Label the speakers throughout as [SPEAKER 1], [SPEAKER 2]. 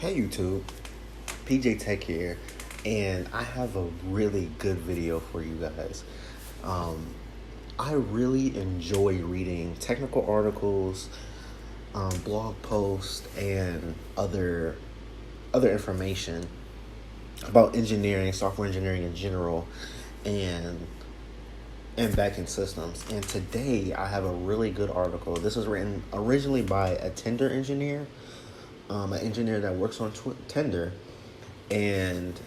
[SPEAKER 1] Hey YouTube, PJ Tech here, and I have a really good video for you guys. Um, I really enjoy reading technical articles, blog posts, and other information about engineering, software engineering in general, and backend systems. And today I have a really good article. This was written originally by a Tinder engineer, an engineer that works on Tinder, and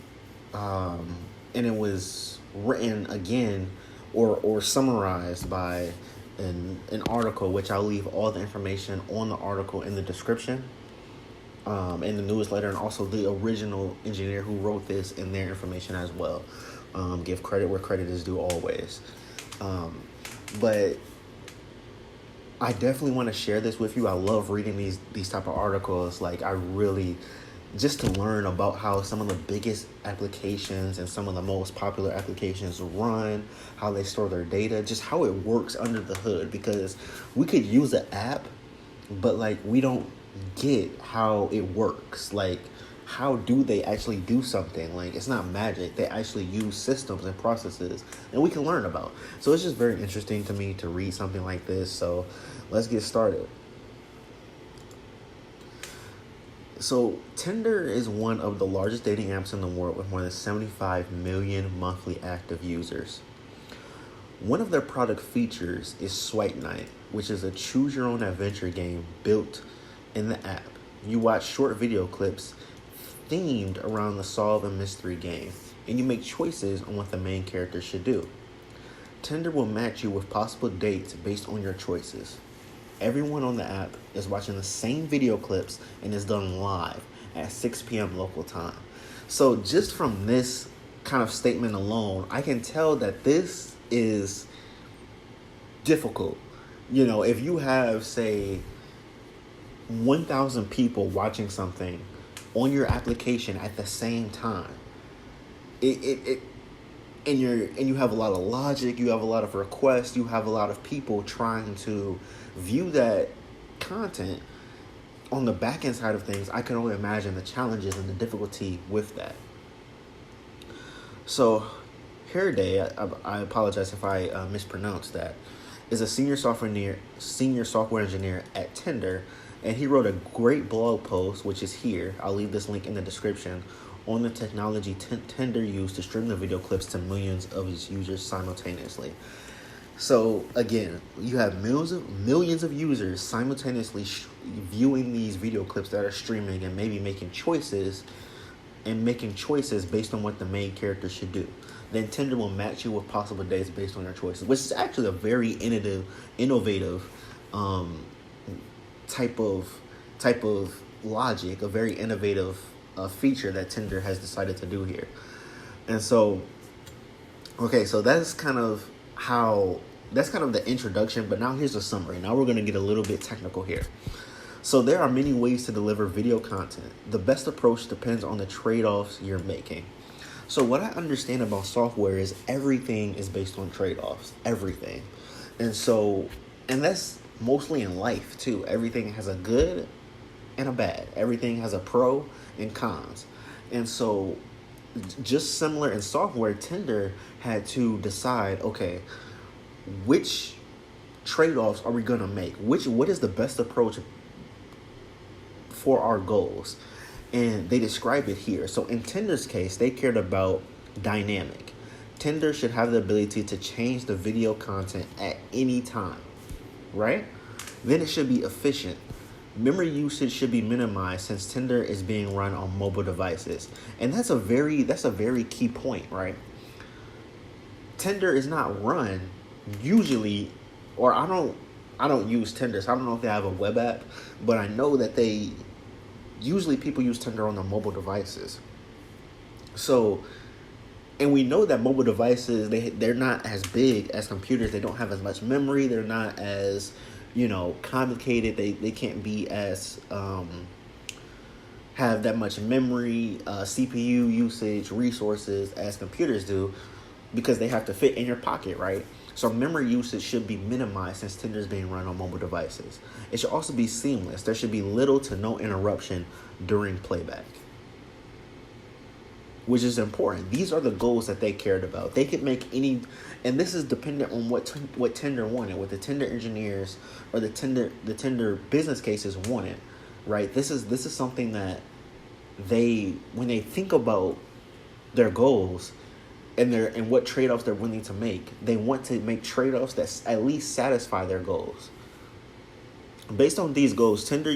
[SPEAKER 1] it was written again or summarized by an article, which I'll leave all the information on the article in the description, in the newsletter, and also the original engineer who wrote this in their information as well. Give credit where credit is due always. But I definitely want to share this with you. I love reading these type of articles. Like, I really, just to learn about how some of the biggest applications and some of the most popular applications run, how they store their data, just how it works under the hood. Because we could use an app, but like we don't get how it works. Like, how do they actually do something? Like, it's not magic. They actually use systems and processes, and we can learn about. So it's just very interesting to me to read something like this. So let's get started. So Tinder is one of the largest dating apps in the world with more than 75 million monthly active users. One of their product features is Swipe Night, which is a choose-your-own-adventure game built in the app. You watch short video clips themed around the solve a mystery game, and you make choices on what the main character should do. Tinder will match you with possible dates based on your choices. Everyone on the app is watching the same video clips and is done live at 6 p.m. local time. So just from this kind of statement alone, I can tell that this is difficult. You know, if you have, say, 1,000 people watching something on your application at the same time, and you have a lot of logic, you have a lot of requests, you have a lot of people trying to view that content on the back end side of things. I can only imagine the challenges and the difficulty with that. So Day, I apologize if I mispronounced that, is a senior software engineer at Tinder, and he wrote a great blog post, which is here. I'll leave this link in the description, on the technology Tinder used to stream the video clips to millions of its users simultaneously. So again, you have millions of users simultaneously viewing these video clips that are streaming and maybe making choices based on what the main character should do. Then Tinder will match you with possible dates based on your choices, which is actually a very innovative type of logic, a very innovative feature that Tinder has decided to do here. And so, okay, so that's kind of the introduction, but now here's a summary. Now we're going to get a little bit technical here. So there are many ways to deliver video content. The best approach depends on the trade-offs you're making. So what I understand about software is everything is based on trade-offs, everything. And that's mostly in life too. Everything has a good and a bad. Everything has a pro and cons. And so just similar in software, Tinder had to decide, okay, which trade-offs are we going to make? What is the best approach for our goals? And they describe it here. So in Tinder's case, they cared about dynamic. Tinder should have the ability to change the video content at any time, right? Then it should be efficient. Memory usage should be minimized since Tinder is being run on mobile devices. And that's a very key point, right? Tinder is not run usually, or I don't use Tinder, so I don't know if they have a web app, but I know that usually people use Tinder on their mobile devices. So, and we know that mobile devices, they're not as big as computers. They don't have as much memory. They're not as, complicated. They can't be as, have that much memory, CPU usage, resources as computers do, because they have to fit in your pocket, right? So memory usage should be minimized since Tinder is being run on mobile devices. It should also be seamless. There should be little to no interruption during playback, which is important. These are the goals that they cared about. They could make any, and this is dependent on what Tinder wanted, what the Tinder engineers or the Tinder business cases wanted, right? This is something that when they think about their goals and what trade-offs they're willing to make, they want to make trade-offs that at least satisfy their goals. Based on these goals, Tinder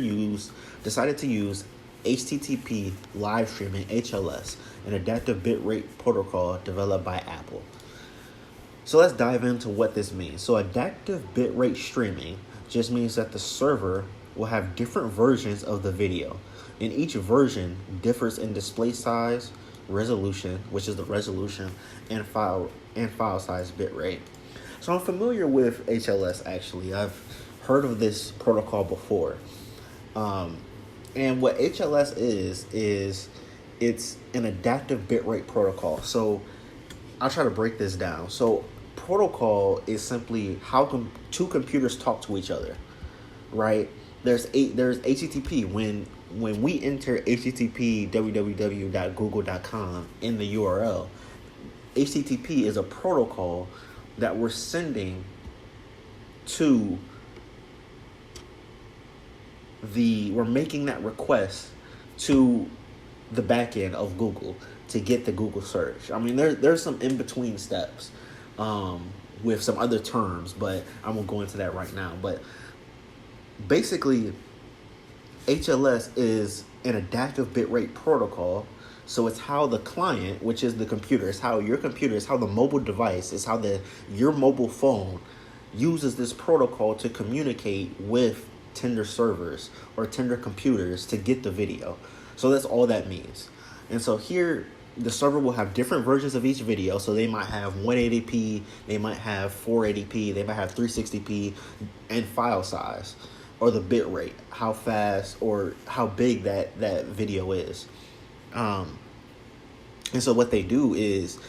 [SPEAKER 1] decided to use HTTP live streaming, HLS, an adaptive bitrate protocol developed by Apple. So let's dive into what this means. So adaptive bitrate streaming just means that the server will have different versions of the video, and each version differs in display size, resolution, which is the resolution, and file size bitrate. So I'm familiar with HLS. Actually, I've heard of this protocol before. And what HLS is it's an adaptive bitrate protocol. So I'll try to break this down. So protocol is simply how two computers talk to each other, right? There's HTTP. When we enter HTTP www.google.com in the URL, HTTP is a protocol that we're sending to we're making that request to the back end of Google to get the Google search. I mean, there's some in-between steps with some other terms, but I'm going to go into that right now. But basically, HLS is an adaptive bitrate protocol. So it's how the client, which is the computer, it's how your computer, it's how the mobile device, it's how your mobile phone uses this protocol to communicate with Tinder servers or Tinder computers to get the video. So that's all that means. And so here, the server will have different versions of each video. So they might have 180p, they might have 480p, they might have 360p, and file size, or the bit rate, how fast or how big that video is. And so what they do is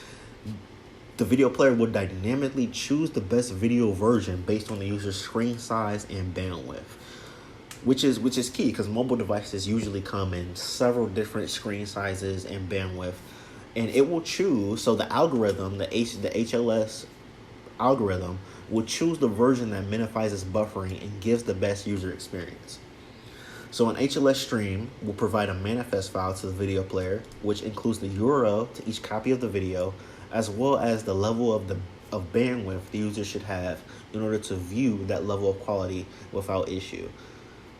[SPEAKER 1] the video player will dynamically choose the best video version based on the user's screen size and bandwidth, which is key because mobile devices usually come in several different screen sizes and bandwidth, and it will choose. So the algorithm, the HLS algorithm, will choose the version that minimizes buffering and gives the best user experience. So an HLS stream will provide a manifest file to the video player, which includes the URL to each copy of the video, as well as the level of bandwidth the user should have in order to view that level of quality without issue.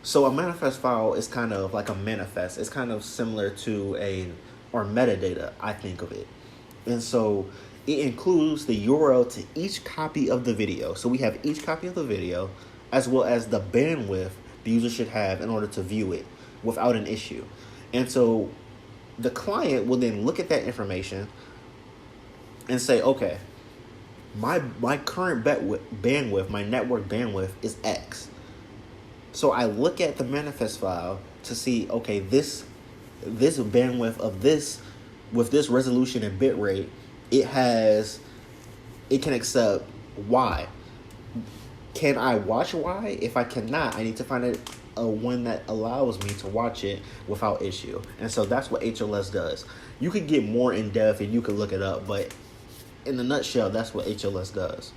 [SPEAKER 1] So a manifest file is kind of like a manifest. It's kind of similar to or metadata, I think of it. And so it includes the URL to each copy of the video. So we have each copy of the video, as well as the bandwidth the user should have in order to view it without an issue. And so the client will then look at that information and say, okay, my current bandwidth, my network bandwidth is X. So I look at the manifest file to see, okay, this bandwidth of this, with this resolution and bit rate, it can accept Y. Can I watch Y? If I cannot, I need to find a one that allows me to watch it without issue. And so that's what HLS does. You could get more in depth and you could look it up, but in a nutshell, that's what HLS does.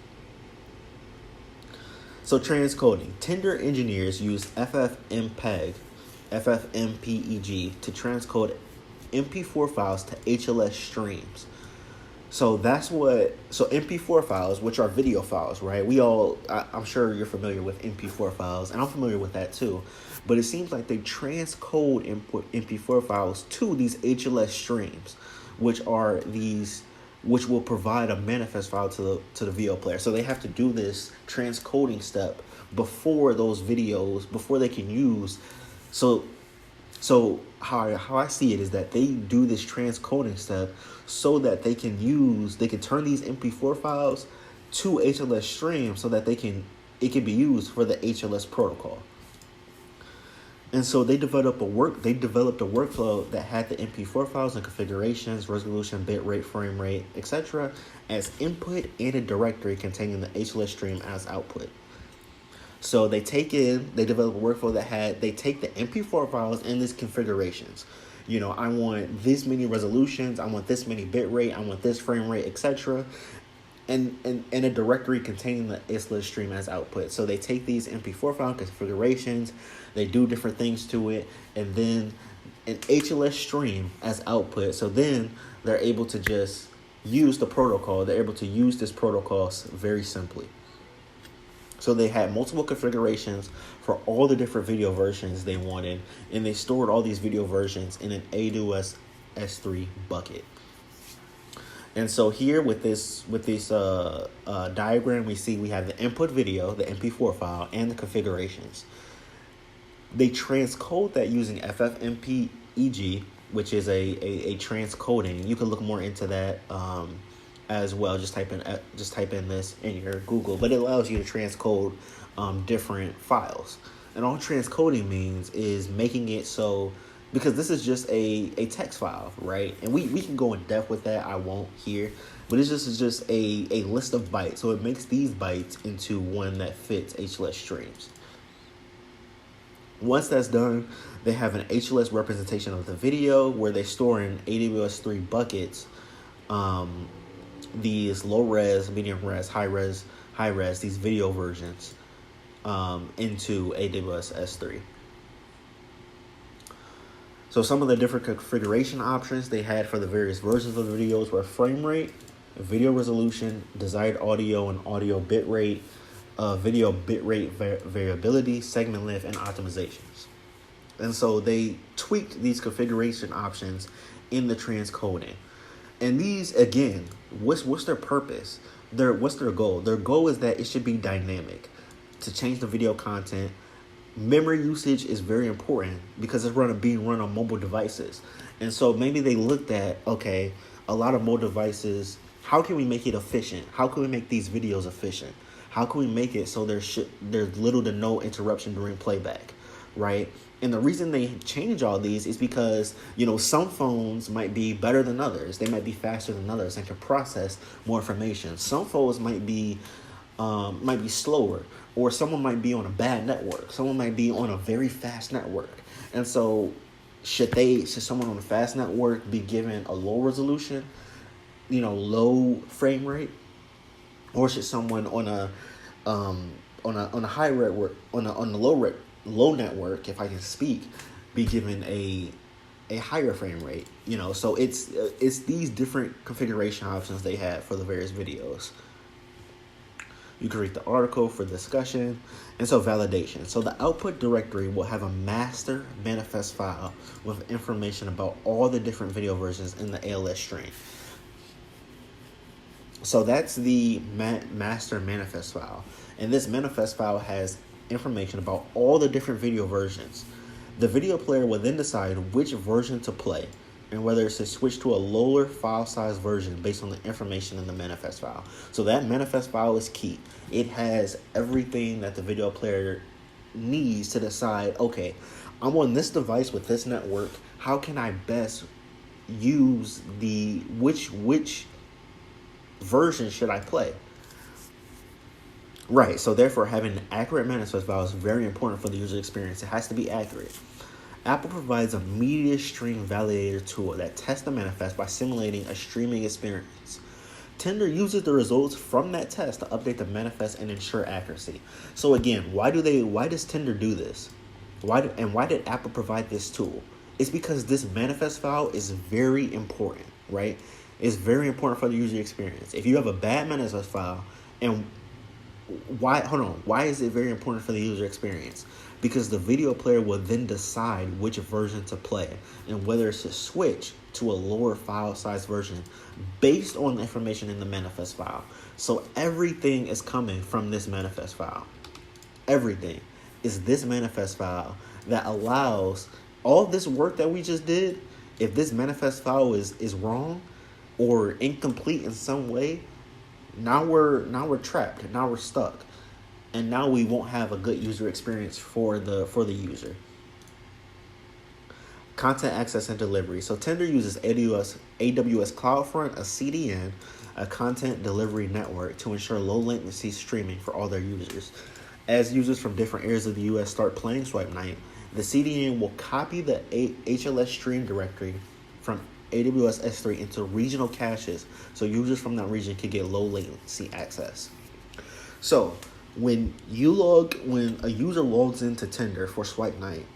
[SPEAKER 1] So transcoding. Tinder engineers use FFmpeg to transcode MP4 files to HLS streams. So MP4 files, which are video files, right? I'm sure you're familiar with MP4 files, and I'm familiar with that too. But it seems like they transcode MP4 files to these HLS streams, which will provide a manifest file to the video player. So they have to do this transcoding step before those videos, before they can use. So how I see it is that they do this transcoding step so that they can turn these MP4 files to HLS streams so that it can be used for the HLS protocol. And so they developed a workflow that had the MP4 files and configurations, resolution, bitrate, frame rate, etc. as input and a directory containing the HLS stream as output. So they develop a workflow they take the MP4 files and these configurations. I want this many resolutions, I want this many bitrate, I want this frame rate, etc. And a directory containing the HLS stream as output. So they take these MP4 file configurations, they do different things to it, and then an HLS stream as output. So then they're able to just use the protocol. They're able to use this protocol very simply. So they had multiple configurations for all the different video versions they wanted, and they stored all these video versions in an AWS S3 bucket. And so here with this diagram, we have the input video, the MP4 file, and the configurations. They transcode that using FFmpeg, which is a transcoding. You can look more into that as well. Just type in this in your Google, but it allows you to transcode different files. And all transcoding means is making it so, because this is just a text file, right? And we can go in depth with that. I won't here, but it's just a list of bytes. So it makes these bytes into one that fits HLS streams. Once that's done, they have an HLS representation of the video where they store in AWS 3 buckets these low res, medium res, high res, these video versions into AWS S3. So some of the different configuration options they had for the various versions of the videos were frame rate, video resolution, desired audio and audio bitrate, video bitrate variability, segment length, and optimizations. And so they tweaked these configuration options in the transcoding. And these, again, what's their purpose? What's their goal? Their goal is that it should be dynamic to change the video content. Memory usage is very important because it's being run on mobile devices. And so maybe they looked at, okay, a lot of mobile devices, how can we make it efficient? How can we make these videos efficient? How can we make it so there's little to no interruption during playback, right? And the reason they change all these is because, some phones might be better than others. They might be faster than others and can process more information. Some phones might be slower, or someone might be on a bad network. Someone might be on a very fast network. And so should someone on a fast network be given a low resolution, low frame rate? Or should someone on a high network, on a low network, if I can speak, be given a higher frame rate? So it's these different configuration options they have for the various videos. You can read the article for discussion. And so validation. So the output directory will have a master manifest file with information about all the different video versions in the ALS stream. So that's the master manifest file. And this manifest file has information about all the different video versions. The video player will then decide which version to play and whether it's to switch to a lower file size version based on the information in the manifest file. So that manifest file is key. It has everything that the video player needs to decide, okay, I'm on this device with this network. How can I best use which version should I play? Right, so therefore having an accurate manifest file is very important for the user experience. It has to be accurate. Apple provides a media stream validator tool that tests the manifest by simulating a streaming experience. Tinder uses the results from that test to update the manifest and ensure accuracy. So again, why does Tinder do this? Why did Apple provide this tool? It's because this manifest file is very important, right? It's very important for the user experience. If you have a bad manifest file, and why is it very important for the user experience? Because the video player will then decide which version to play and whether to switch to a lower file size version based on the information in the manifest file. So everything is coming from this manifest file. Everything is this manifest file that allows all this work that we just did. If this manifest file is wrong or incomplete in some way, now we're trapped. Now we're stuck. And now we won't have a good user experience for the user. Content access and delivery. So Tinder uses AWS CloudFront, a CDN, a content delivery network, to ensure low latency streaming for all their users. As users from different areas of the US start playing Swipe Night, the CDN will copy the HLS stream directory from AWS S3 into regional caches so users from that region can get low latency access. So when a user logs into Tinder for Swipe Night,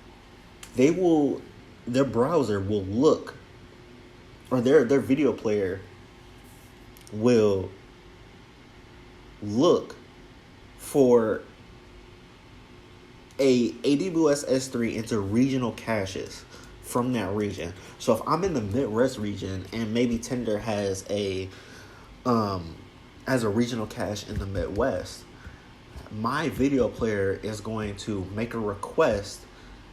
[SPEAKER 1] their browser will look, or their video player will look for a AWS S3 into regional caches from that region. So if I'm in the Midwest region and maybe Tinder has a regional cache in the Midwest, my video player is going to make a request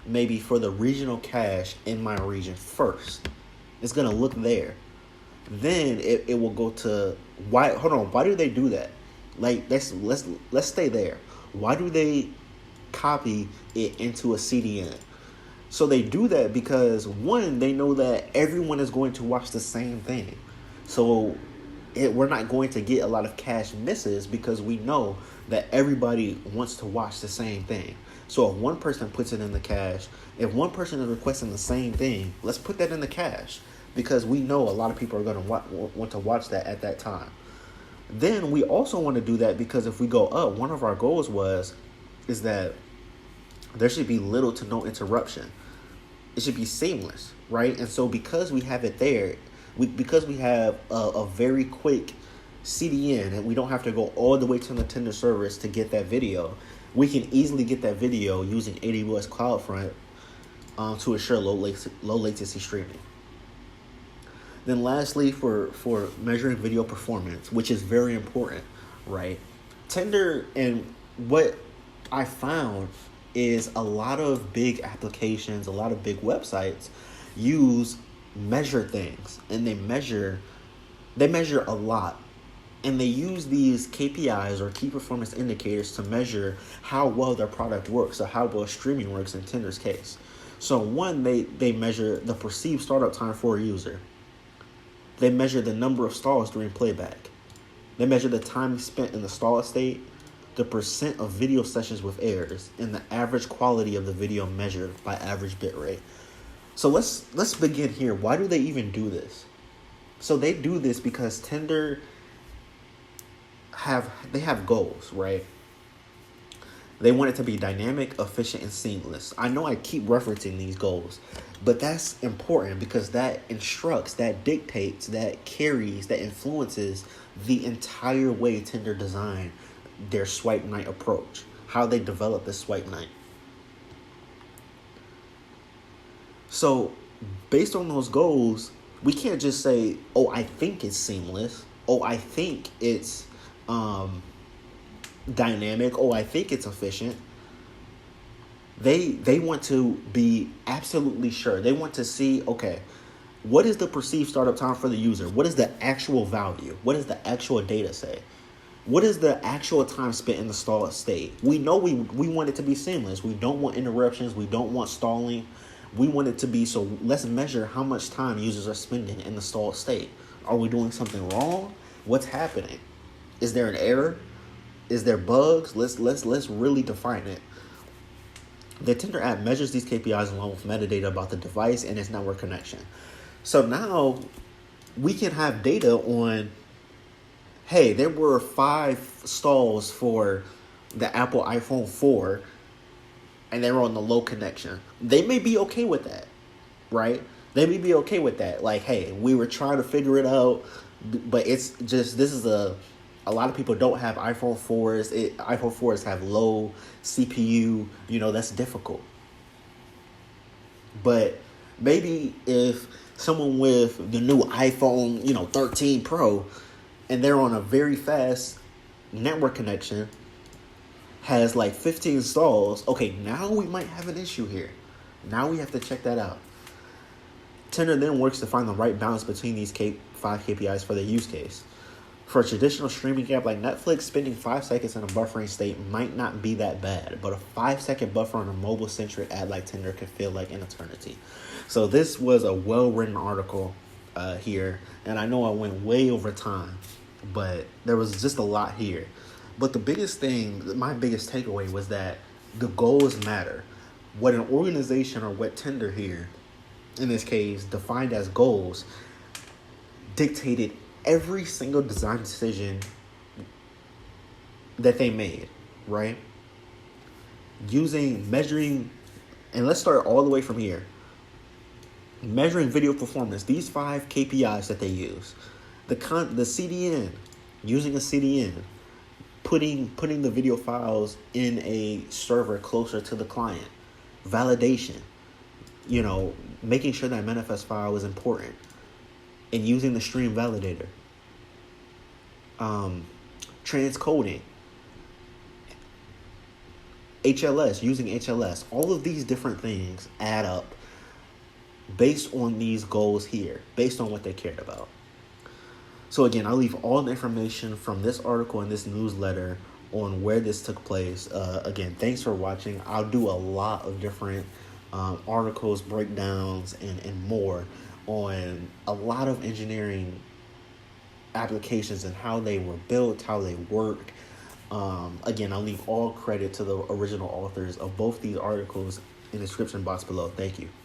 [SPEAKER 1] maybe for the regional cache in my region first. It's going to look there. Then it will go to why do they do that? Like let's stay there. Why do they copy it into a CDN? So they do that because, one, they know that everyone is going to watch the same thing. So we're not going to get a lot of cache misses because we know that everybody wants to watch the same thing. So if one person puts it in the cache, if one person is requesting the same thing, let's put that in the cache because we know a lot of people are going to want to watch that at that time. Then we also want to do that because if we go up, one of our goals is that there should be little to no interruption. It should be seamless, right? And so because we have it there, because we have a very quick CDN and we don't have to go all the way to the Tinder service to get that video, we can easily get that video using AWS CloudFront to assure low latency streaming. Then lastly, for measuring video performance, which is very important, right? Tinder, and what I found is a lot of big applications, a lot of big websites measure things, and they measure a lot. And they use these KPIs or key performance indicators to measure how well their product works or how well streaming works in Tinder's case. So one, they measure the perceived startup time for a user. They measure the number of stalls during playback. They measure the time spent in the stall state, the percent of video sessions with errors, and the average quality of the video measured by average bitrate. So let's begin here. Why do they even do this? So they do this because Tinder have goals, right? They want it to be dynamic, efficient, and seamless. I know I keep referencing these goals, but that's important because that instructs, that dictates, that carries, that influences the entire way Tinder designed their Swipe Night approach, how they develop the Swipe Night. So based on those goals, we can't just say, oh, I think it's seamless. Oh, I think it's dynamic. Oh, I think it's efficient. They want to be absolutely sure. They want to see, okay, what is the perceived startup time for the user? What is the actual value? What does the actual data say? What is the actual time spent in the stall state? We know we want it to be seamless. We don't want interruptions. We don't want stalling. We want it to be, so let's measure how much time users are spending in the stall state. Are we doing something wrong? What's happening? Is there an error? Is there bugs? Let's really define it. The Tinder app measures these KPIs along with metadata about the device and its network connection. So now we can have data on, hey, there were 5 stalls for the Apple iPhone 4 and they were on the low connection. They may be okay with that, right? They may be okay with that. Like, hey, we were trying to figure it out, but it's just, this is a lot of people don't have iPhone 4s. iPhone 4s have low CPU. That's difficult. But maybe if someone with the new iPhone, 13 Pro, and they're on a very fast network connection, has like 15 stalls, okay, now we might have an issue here. Now we have to check that out. Tinder then works to find the right balance between these 5 KPIs for their use case. For a traditional streaming app like Netflix, spending 5 seconds in a buffering state might not be that bad, but a 5 second buffer on a mobile centric ad like Tinder can feel like an eternity. So this was a well written article here, and I know I went way over time, but there was just a lot here. But the biggest thing, my biggest takeaway was that the goals matter. What an organization, or what Tinder here, in this case, defined as goals, dictated every single design decision that they made, right? Measuring, and let's start all the way from here. Measuring video performance, these 5 KPIs that they use. The CDN, using a CDN, putting the video files in a server closer to the client. Validation, making sure that manifest file is important, and using the stream validator. Transcoding, HLS, using HLS. All of these different things add up based on these goals here, based on what they cared about. So again, I'll leave all the information from this article and this newsletter on where this took place. Again, thanks for watching. I'll do a lot of different articles, breakdowns, and more on a lot of engineering applications and how they were built, how they work. Again, I'll leave all credit to the original authors of both these articles in the description box below. Thank you.